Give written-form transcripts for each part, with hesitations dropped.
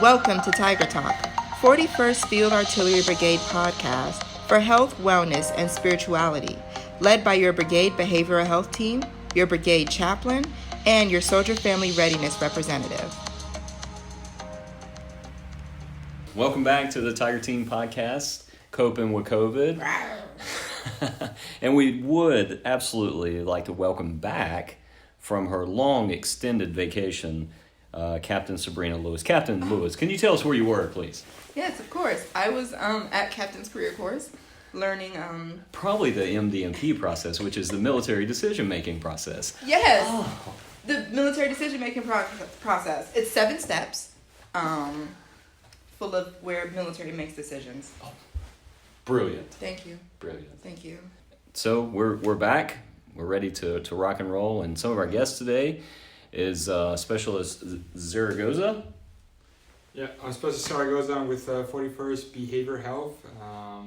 Welcome to Tiger Talk, 41st Field Artillery Brigade podcast for health, wellness, and spirituality, led by your brigade behavioral health team, your brigade chaplain, and your soldier family readiness representative. Welcome back to the Tiger Team podcast, Coping with COVID. And we would absolutely like to welcome back from her long extended vacation, Captain Sabrina Lewis. Captain Lewis, can you tell us where you were, please? Yes, of course. I was at Captain's Career Course learning... Probably the MDMP process, which is the military decision-making process. Yes, the military decision-making process. It's 7 steps, full of where military makes decisions. Oh, brilliant. Thank you. Brilliant. Thank you. So we're back. We're ready to rock and roll. And some of our guests today is Specialist Zaragoza. Yeah, I'm Specialist Zaragoza with 41st Behavior Health.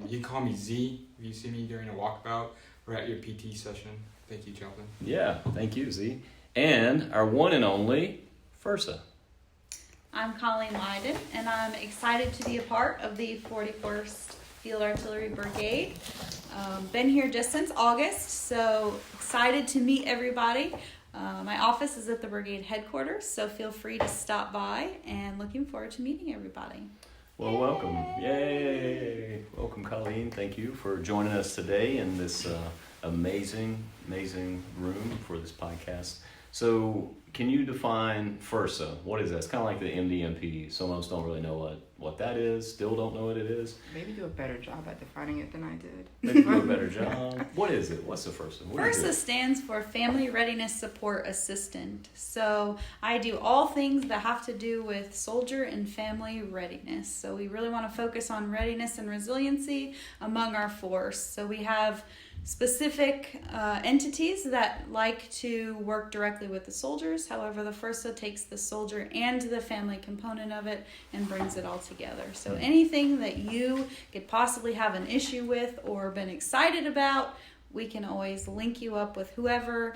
You can call me Z if you see me during a walkabout or at your PT session. Thank you, Chaplain. Yeah, thank you, Z. And our one and only FRSA. I'm Colleen Lyden, and I'm excited to be a part of the 41st Field Artillery Brigade. Been here just since August, so excited to meet everybody. My office is at the brigade headquarters, so feel free to stop by, and looking forward to meeting everybody. Well, Yay! welcome. Yay! Welcome, Colleen. Thank you for joining us today in this amazing room for this podcast. So, can you define FRSA? What is that? It's kind of like the MDMP. Some of us don't really know what that is, still don't know what it is. Maybe do a better job at defining it than I did. Maybe do a better job. What is it? What's the FRSA? FRSA stands for Family Readiness Support Assistant. So I do all things that have to do with soldier and family readiness. So we really want to focus on readiness and resiliency among our force. So we have specific entities that like to work directly with the soldiers. However, the FRSA takes the soldier and the family component of it and brings it all together. So anything that you could possibly have an issue with or been excited about, we can always link you up with whoever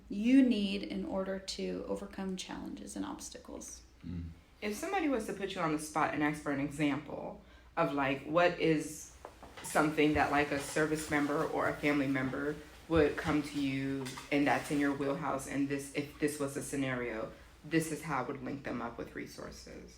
you need in order to overcome challenges and obstacles. If somebody was to put you on the spot and ask for an example of like what is something that like a service member or a family member would come to you and that's in your wheelhouse, and if this was a scenario, this is how I would link them up with resources.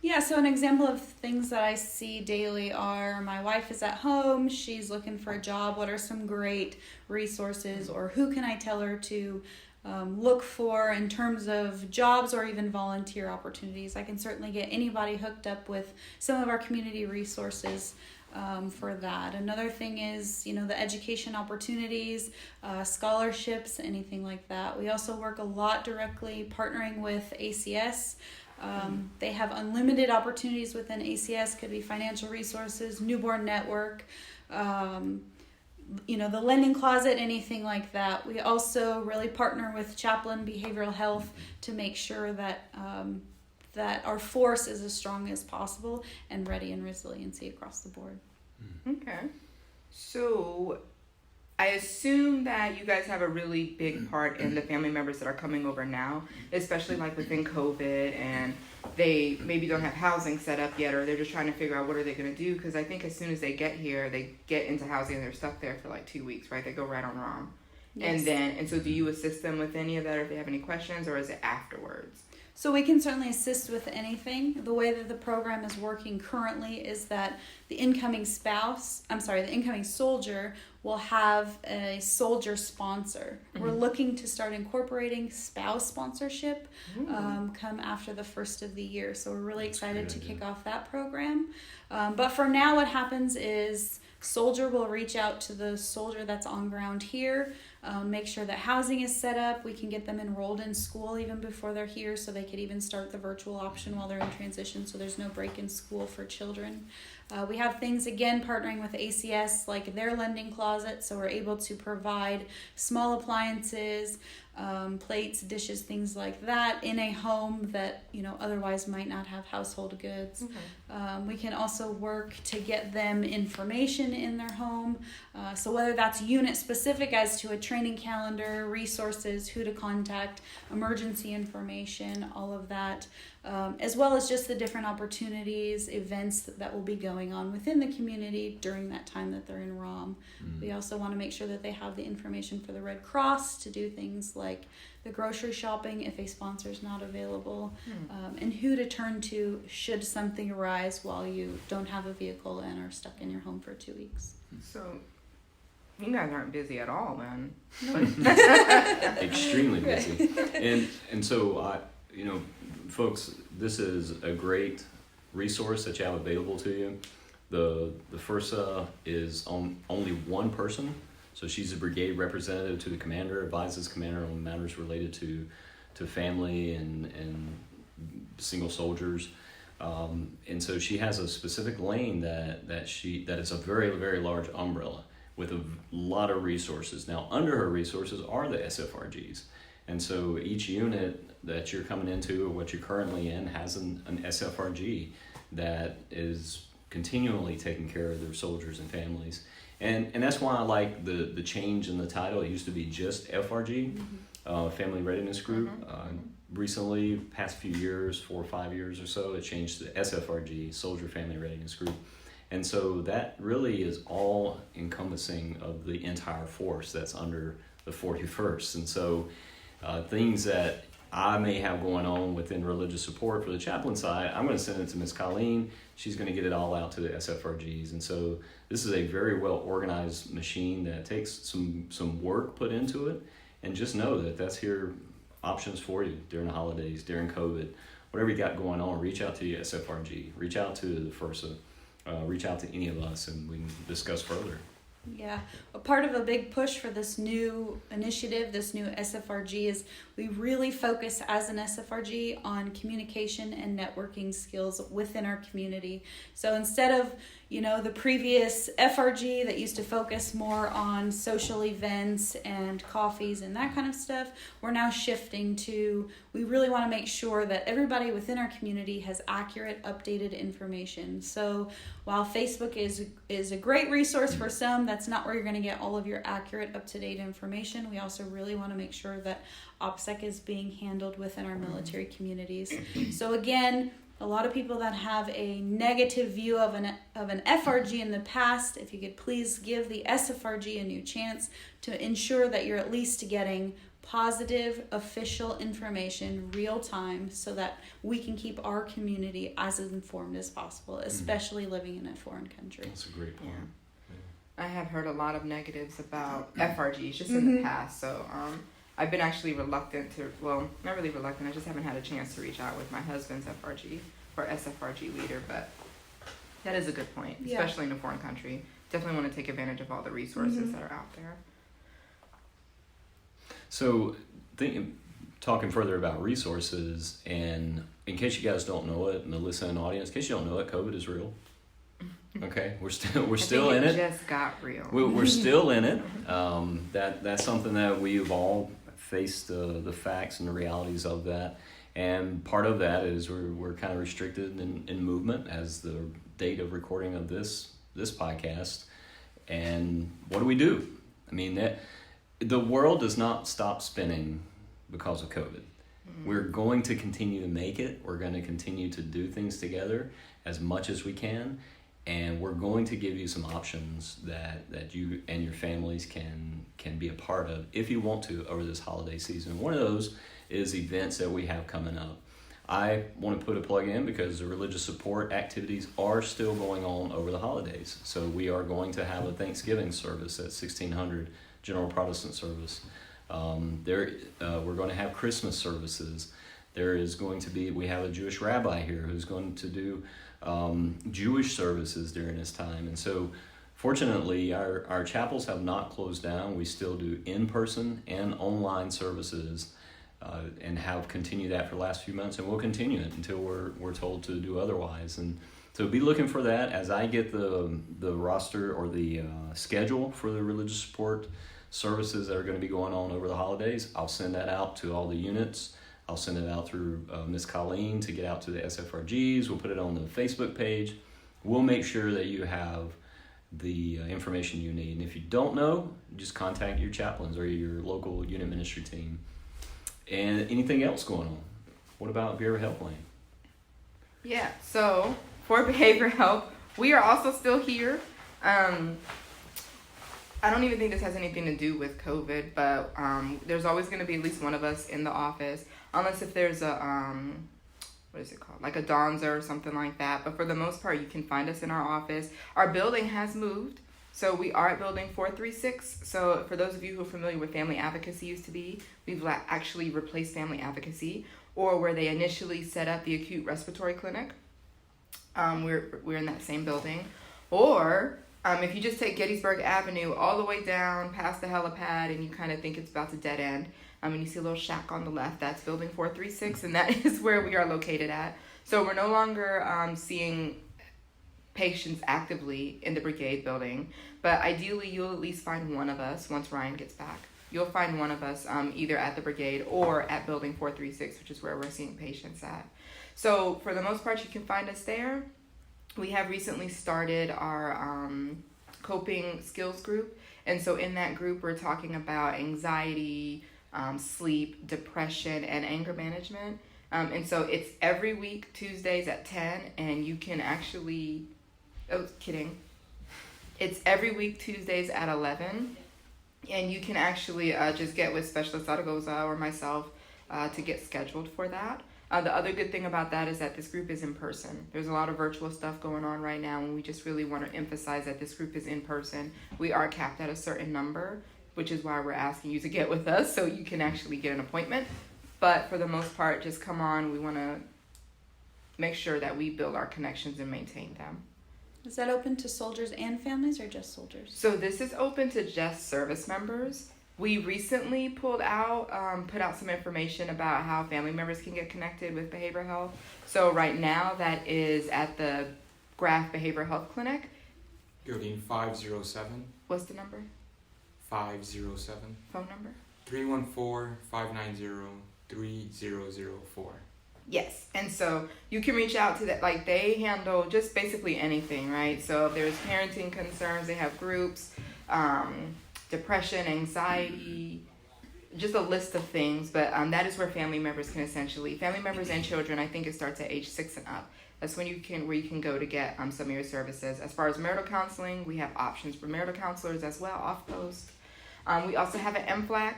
Yeah, so an example of things that I see daily are my wife is at home, she's looking for a job, what are some great resources, or who can I tell her to look for in terms of jobs or even volunteer opportunities. I can certainly get anybody hooked up with some of our community resources for that. Another thing is, the education opportunities, scholarships, anything like that. We also work a lot directly partnering with ACS. They have unlimited opportunities within ACS, could be financial resources, newborn network, the lending closet, anything like that. We also really partner with Chaplain Behavioral Health to make sure that that our force is as strong as possible and ready in resiliency across the board. Okay. So I assume that you guys have a really big part in the family members that are coming over now, especially like within COVID, and they maybe don't have housing set up yet, or they're just trying to figure out what are they going to do, because I think as soon as they get here, they get into housing and they're stuck there for like 2 weeks, right? They go right on ROM. Yes. And so do you assist them with any of that, or if they have any questions, or is it afterwards? So we can certainly assist with anything. The way that the program is working currently is that the incoming soldier will have a soldier sponsor. Mm-hmm. We're looking to start incorporating spouse sponsorship come after the first of the year. So we're really excited to kick off that program. But for now, what happens is soldier will reach out to the soldier that's on ground here, make sure that housing is set up. We can get them enrolled in school even before they're here, so they could even start the virtual option while they're in transition, so there's no break in school for children. We have things, again, partnering with ACS, like their lending closet, so we're able to provide small appliances, plates, dishes, things like that in a home that otherwise might not have household goods. Okay. We can also work to get them information in their home. So whether that's unit specific as to a training calendar, resources, who to contact, emergency information, all of that, as well as just the different opportunities, events that will be going on within the community during that time that they're in ROM. We also want to make sure that they have the information for the Red Cross to do things like the grocery shopping if a sponsor is not available, and who to turn to should something arise while you don't have a vehicle and are stuck in your home for 2 weeks. So you guys aren't busy at all, then. Extremely busy. And so, folks, this is a great resource that you have available to you. The FRSA is only one person. So she's a brigade representative to the commander, advises commander on matters related to family and single soldiers. And so she has a specific lane that is a very, very large umbrella with a lot of resources. Now, under her resources are the SFRGs. And so each unit that you're coming into or what you're currently in has an SFRG that is continually taking care of their soldiers and families. And that's why I like the change in the title. It used to be just FRG, Family Readiness Group. Recently, past few years, 4 or 5 years or so, it changed to SFRG, Soldier Family Readiness Group. And so that really is all encompassing of the entire force that's under the 41st. And so things that I may have going on within religious support for the chaplain side, I'm going to send it to Ms. Colleen. She's going to get it all out to the SFRGs. And so this is a very well organized machine that takes some work put into it. And just know that that's here options for you during the holidays, during COVID, whatever you got going on. Reach out to your SFRG, reach out to the FRSA, reach out to any of us, and we can discuss further. Yeah, a part of a big push for this new initiative, this new SFRG, is we really focus as an SFRG on communication and networking skills within our community. So instead of, the previous FRG that used to focus more on social events and coffees and that kind of stuff, we're now shifting to, we really want to make sure that everybody within our community has accurate, updated information. So while Facebook is a great resource for some, that's not where you're going to get all of your accurate, up-to-date information. We also really want to make sure that OPSEC is being handled within our military communities. So again, a lot of people that have a negative view of an FRG in the past, if you could please give the SFRG a new chance to ensure that you're at least getting positive, official information, real time, so that we can keep our community as informed as possible, especially living in a foreign country. That's a great point. I have heard a lot of negatives about FRGs just in the past, so I've been actually reluctant to, well, not really reluctant, I just haven't had a chance to reach out with my husband's FRG or SFRG leader, but that is a good point, especially in a foreign country. Definitely want to take advantage of all the resources that are out there. So, talking further about resources, and in case you guys don't know it, and the listening audience, in case you don't know it, COVID is real. Okay, we're still in it. Just got real. We're still in it. That's something that we've all faced the facts and the realities of that, and part of that is we're kind of restricted in movement as the date of recording of this podcast. And what do? I mean, the world does not stop spinning because of COVID. We're going to continue to make it. We're going to continue to do things together as much as we can. And we're going to give you some options that you and your families can be a part of if you want to over this holiday season. One of those is events that we have coming up. I want to put a plug in because the religious support activities are still going on over the holidays. So we are going to have a Thanksgiving service at 1600 General Protestant service. We're going to have Christmas services. There is going to be, we have a Jewish rabbi here who's going to do Jewish services during this time. And so fortunately our chapels have not closed down. We still do in-person and online services and have continued that for the last few months, and we'll continue it until we're told to do otherwise. And so be looking for that as I get the roster or the schedule for the religious support services that are going to be going on over the holidays. I'll send that out to all the units. I'll send it out through Ms. Colleen to get out to the SFRGs. We'll put it on the Facebook page. We'll make sure that you have the information you need. And if you don't know, just contact your chaplains or your local unit ministry team. And anything else going on? What about behavioral health lane? Yeah, so for behavioral health, we are also still here. I don't even think this has anything to do with COVID, but there's always going to be at least one of us in the office, unless if there's a, what is it called? Like a Donza or something like that. But for the most part, you can find us in our office. Our building has moved. So we are at building 436. So for those of you who are familiar with family advocacy used to be, we've actually replaced family advocacy, or where they initially set up the acute respiratory clinic. We're in that same building. Or if you just take Gettysburg Avenue all the way down past the helipad and you kind of think it's about to dead end, and you see a little shack on the left, that's building 436, and that is where we are located at. So we're no longer seeing patients actively in the brigade building, but ideally you'll at least find one of us once Ryan gets back. You'll find one of us either at the brigade or at building 436, which is where we're seeing patients at. So for the most part, you can find us there. We have recently started our coping skills group, and so in that group we're talking about anxiety, sleep, depression, and anger management. And so it's every week Tuesdays at 10, and you can actually, it's every week Tuesdays at 11, and you can actually just get with Specialist Zaragoza or myself to get scheduled for that. The other good thing about that is that this group is in person. There's a lot of virtual stuff going on right now, and we just really want to emphasize that this group is in person. We are capped at a certain number, which is why we're asking you to get with us so you can actually get an appointment. But for the most part, just come on. We want to make sure that we build our connections and maintain them. Is that open to soldiers and families or just soldiers? So this is open to just service members. We recently put out some information about how family members can get connected with behavioral health. So right now that is at the Graf Behavioral Health Clinic. Building 507. What's the number? 507. Phone number? 314-590-3004. Yes, and so you can reach out to that. Like, they handle just basically anything, right? So if there's parenting concerns, they have groups, depression, anxiety, just a list of things. But that is where family members and children, I think it starts at age 6 and up. That's where you can go to get some of your services. As far as marital counseling, we have options for marital counselors as well, off post. We also have an MFLAC,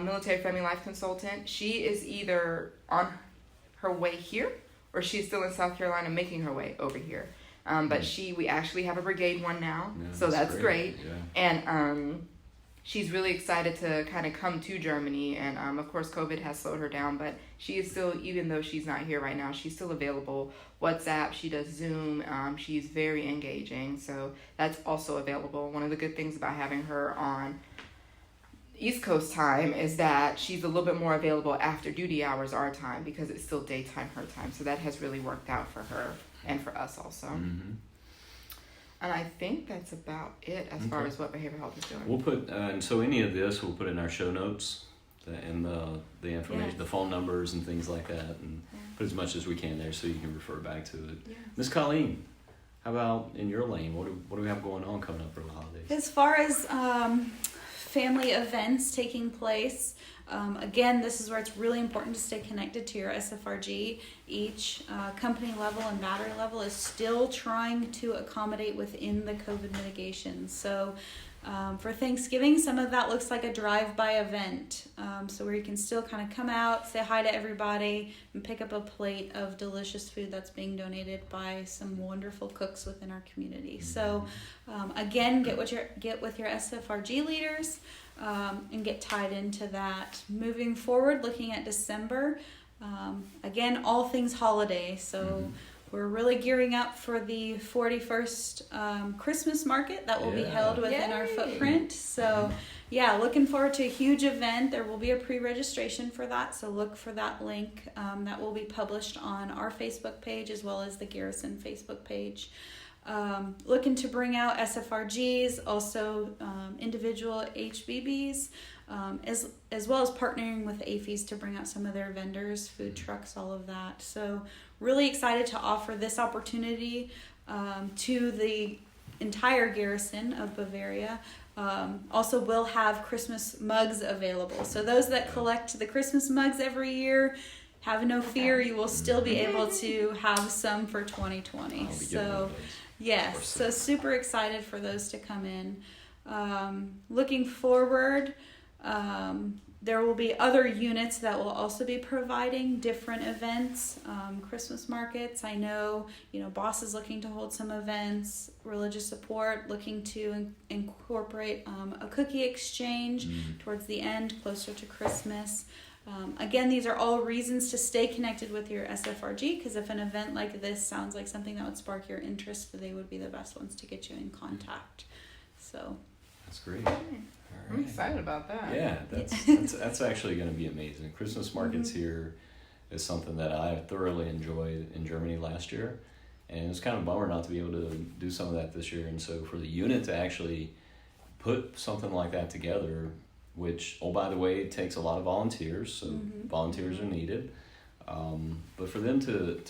military family life consultant. She is either on her way here or she's still in South Carolina making her way over here. But we actually have a brigade one now, so that's great. Yeah. And she's really excited to kind of come to Germany, and of course COVID has slowed her down, but she is still, even though she's not here right now, she's still available. WhatsApp, she does Zoom, she's very engaging, so that's also available. One of the good things about having her on East Coast time is that she's a little bit more available after duty hours our time, because it's still daytime her time, so that has really worked out for her and for us also. Mm-hmm. And I think that's about it as far as what behavioral health is doing. We'll put, and so any of this we'll put in our show notes and the information, the phone numbers and things like that, and put as much as we can there so you can refer back to it. Yeah. Ms. Colleen, how about in your lane? What do we have going on coming up for the holidays? As far as family events taking place, again, this is where it's really important to stay connected to your SFRG. Each company level and battery level is still trying to accommodate within the COVID mitigation. So for Thanksgiving, some of that looks like a drive-by event. So where you can still kind of come out, say hi to everybody, and pick up a plate of delicious food that's being donated by some wonderful cooks within our community. So again, get with your SFRG leaders and get tied into that. Moving forward, looking at December, again, all things holiday. So we're really gearing up for the 41st Christmas market that will be held within our footprint. So looking forward to a huge event. There will be a pre-registration for that, so look for that link. That will be published on our Facebook page as well as the Garrison Facebook page. Looking to bring out SFRGs, also individual HBBs, as well as partnering with AFES to bring out some of their vendors, food trucks, all of that. So really excited to offer this opportunity to the entire garrison of Bavaria also will have Christmas mugs available. So those that collect the Christmas mugs every year, have no fear, you will still be able to have some for 2020. So yes, so super excited for those to come in. Looking forward, there will be other units that will also be providing different events, Christmas markets. I know, Boss is looking to hold some events, religious support, looking to incorporate a cookie exchange towards the end, closer to Christmas. Again, these are all reasons to stay connected with your SFRG, because if an event like this sounds like something that would spark your interest, they would be the best ones to get you in contact. So that's great. I'm excited about that. Yeah, that's actually going to be amazing. Christmas markets here is something that I thoroughly enjoyed in Germany last year, and it's kind of a bummer not to be able to do some of that this year. And so for the unit to actually put something like that together, which, oh, by the way, it takes a lot of volunteers, so volunteers are needed. But for them to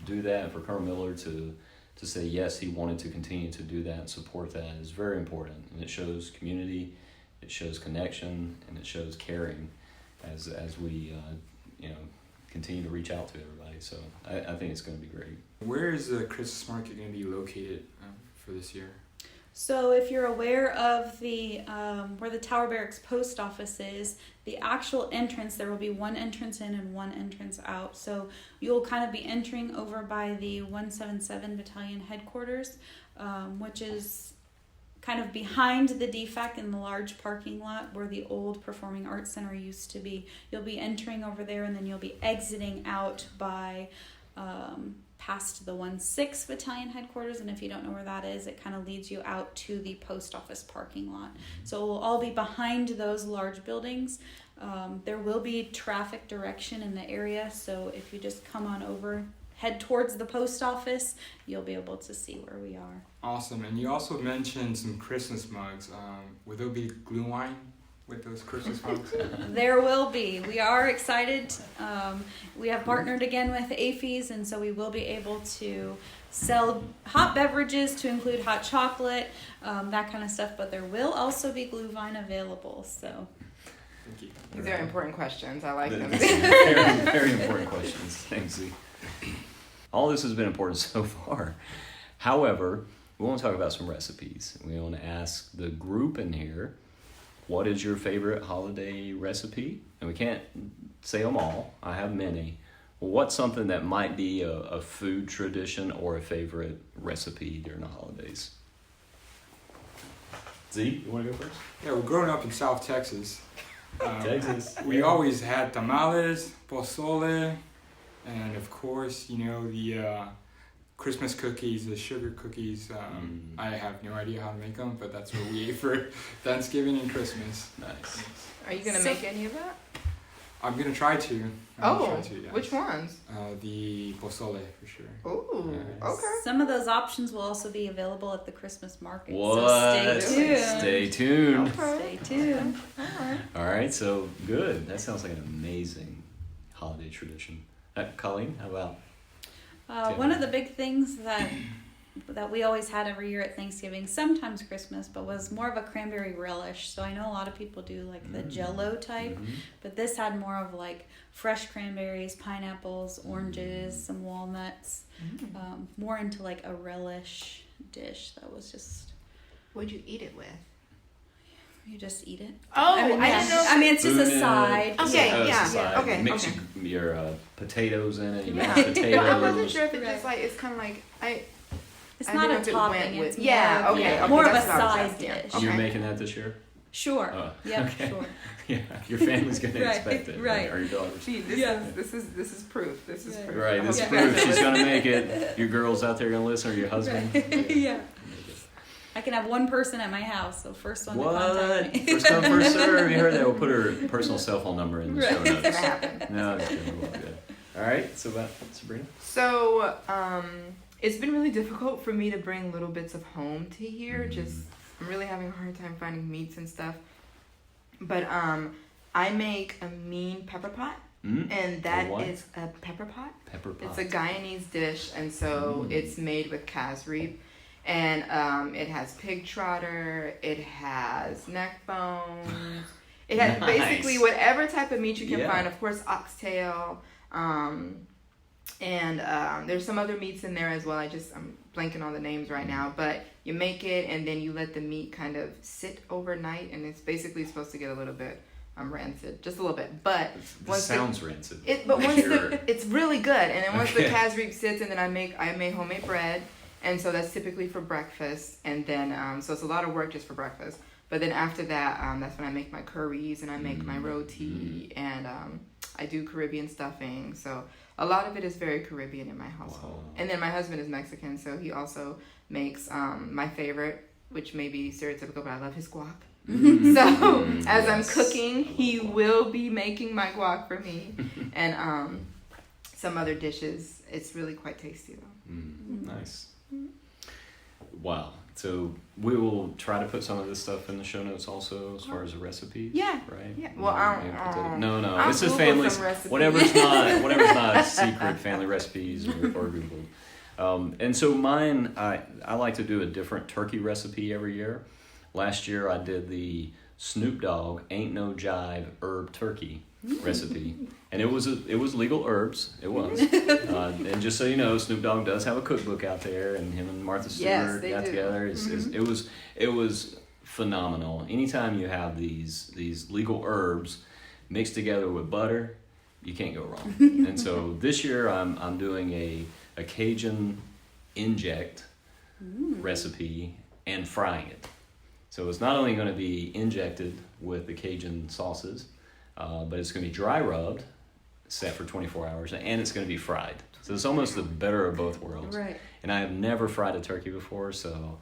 do that, for Colonel Miller to say yes, he wanted to continue to do that and support that is very important, and it shows community. It shows connection, and it shows caring as we continue to reach out to everybody. So I think it's going to be great. Where is the Christmas market going to be located for this year? So if you're aware of the where the Tower Barracks post office is, the actual entrance, there will be one entrance in and one entrance out. So you'll kind of be entering over by the 177 Battalion headquarters, which is kind of behind the DFAC in the large parking lot where the old Performing Arts Center used to be. You'll be entering over there, and then you'll be exiting out by past the 1/6 Battalion headquarters, and if you don't know where that is, it kind of leads you out to the post office parking lot. So it will all be behind those large buildings. There will be traffic direction in the area, so if you just come on over, head towards the post office, you'll be able to see where we are. Awesome. And you also mentioned some Christmas mugs. Will there be glue wine with those Christmas mugs? There will be. We are excited. We have partnered again with AFES, and so we will be able to sell hot beverages to include hot chocolate, that kind of stuff, but there will also be glue wine available. So Thank you. These are important questions. I like them. Very, very important questions. Thanks, Z. All this has been important so far. However, we want to talk about some recipes. We want to ask the group in here, what is your favorite holiday recipe? And we can't say them all. I have many. Well, what's something that might be a food tradition or a favorite recipe during the holidays? Z, you want to go first? Yeah, well, growing up in South Texas, Texas. we always had tamales, pozole, and of course, the Christmas cookies, the sugar cookies. I have no idea how to make them, but that's what we ate for Thanksgiving and Christmas. Nice. Are you gonna make any of that? I'm gonna try to. Yes. Which ones? The pozole for sure. Ooh, Yes. okay. some of those options will also be available at the Christmas market. What? So stay tuned. Stay tuned. Okay. Stay tuned. Alright. All right, so good. That sounds like an amazing holiday tradition. Colleen, how about? One of the big things that we always had every year at Thanksgiving, sometimes Christmas, but was more of a cranberry relish. So I know a lot of people do like the Jell-O type, but this had more of like fresh cranberries, pineapples, oranges, some walnuts, more into like a relish dish that was just... What'd you eat it with? You just eat it. Oh, I I didn't know. I mean, it's just a Spoon side. Okay, it's yeah, a side. okay, You mix okay. your potatoes in it. You Yeah. mashed potatoes. No, I wasn't sure if it Right. just like it's kind of like It's I not didn't know a if it topping. went It's with- yeah, more, okay, okay, more of a that's what I was side asking. dish. Okay. You're making that this year? Sure. Oh, Yep. okay. Sure. Yeah, your family's gonna Right, expect it, right. Or your daughters. See, this is proof. This is Right. proof. Right, I this is hope you guys proof. are She's gonna listening. make it. Your girls out there gonna listen, or your husband. Right. Yeah. I can have one person at my house, so first one to What? contact me. First come, first serve. You heard that? We'll put her personal cell phone number in the show Right. notes. It's gonna happen. No, just kidding. We won't do that. All right. So about Sabrina. So, it's been really difficult for me to bring little bits of home to here. Just I'm really having a hard time finding meats and stuff. But I make a mean pepper pot, and that what? is a pepper pot. Pepper pot. It's a Guyanese dish, and so it's made with cashew, And it has pig trotter, it has neck bones, it has basically whatever type of meat you can find. Of course, oxtail, and there's some other meats in there as well. I'm blanking on the names right now, but you make it and then you let the meat kind of sit overnight, and it's basically supposed to get a little bit rancid, just a little bit. But This sounds rancid. It's really good. And then once the casreep sits, and then I make homemade bread, and so that's typically for breakfast. And then so it's a lot of work just for breakfast. But then after that, that's when I make my curries and I make my roti, and I do Caribbean stuffing. So a lot of it is very Caribbean in my household. Wow. And then my husband is Mexican, so he also makes my favorite, which may be stereotypical, but I love his guac. So as I'm cooking, he will be making my guac for me, and some other dishes. It's really quite tasty though. Nice. Wow. So we will try to put some of this stuff in the show notes also, as far as the recipes. Yeah. Right. Yeah. Well, no. This is family. Whatever's not secret family recipes or Googled. And so mine, I like to do a different turkey recipe every year. Last year I did the Snoop Dogg Ain't No Jive herb turkey recipe, and it was legal herbs. It was, and just so you know, Snoop Dogg does have a cookbook out there, and him and Martha Stewart got together. It was phenomenal. Anytime you have these legal herbs mixed together with butter, you can't go wrong. And so this year I'm doing a Cajun inject recipe and frying it. So it's not only going to be injected with the Cajun sauces, but it's going to be dry rubbed, set for 24 hours, and it's going to be fried. So it's almost the better of both worlds. Right. And I have never fried a turkey before, so...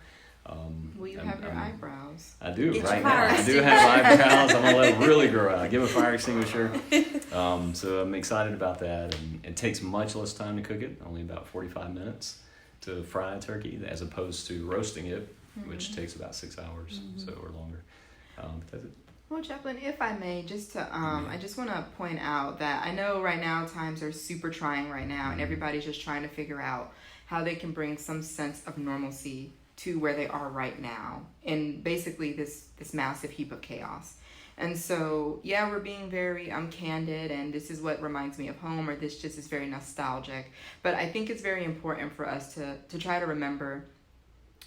well, you have your eyebrows. I do, Get right your fire now. I do have eyebrows. I'm going to let them really grow out. Give a fire extinguisher. So I'm excited about that. And it takes much less time to cook it, only about 45 minutes to fry a turkey, as opposed to roasting it, which takes about 6 hours or longer. But that's it. Well, Chaplain, if I may, I just want to point out that I know right now times are super trying right now, and everybody's just trying to figure out how they can bring some sense of normalcy to where they are right now in basically this massive heap of chaos. And so, yeah, we're being very candid, and this is what reminds me of home, or this just is very nostalgic. But I think it's very important for us to try to remember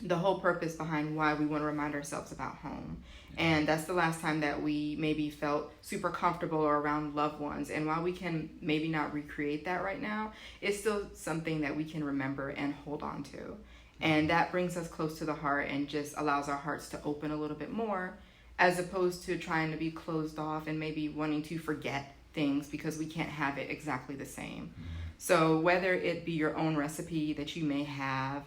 the whole purpose behind why we want to remind ourselves about home. And that's the last time that we maybe felt super comfortable or around loved ones. And while we can maybe not recreate that right now, it's still something that we can remember and hold on to. And that brings us close to the heart and just allows our hearts to open a little bit more, as opposed to trying to be closed off and maybe wanting to forget things because we can't have it exactly the same. So whether it be your own recipe that you may have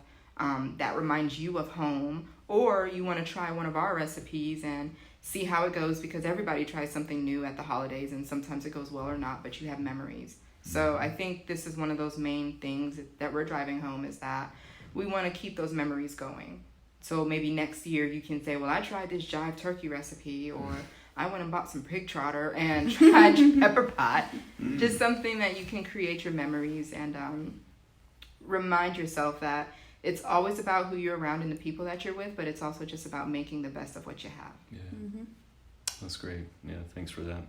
that reminds you of home, or you want to try one of our recipes and see how it goes, because everybody tries something new at the holidays and sometimes it goes well or not, but you have memories. So I think this is one of those main things that we're driving home, is that we want to keep those memories going. So maybe next year you can say, well, I tried this jive turkey recipe, or I went and bought some pig trotter and tried pepper pot. Just something that you can create your memories and remind yourself that it's always about who you're around and the people that you're with, but it's also just about making the best of what you have. Yeah, That's great. Yeah, thanks for that.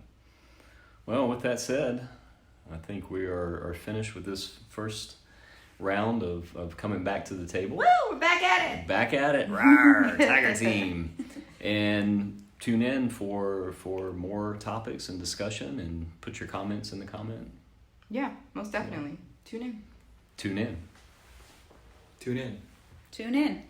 Well, with that said, I think we are finished with this first round of coming back to the table. Woo! We're back at it! Back at it. Rawr, Tiger team. And tune in for more topics and discussion, and put your comments in the comment. Yeah, most definitely. Tune in. Tune in. Tune in. Tune in.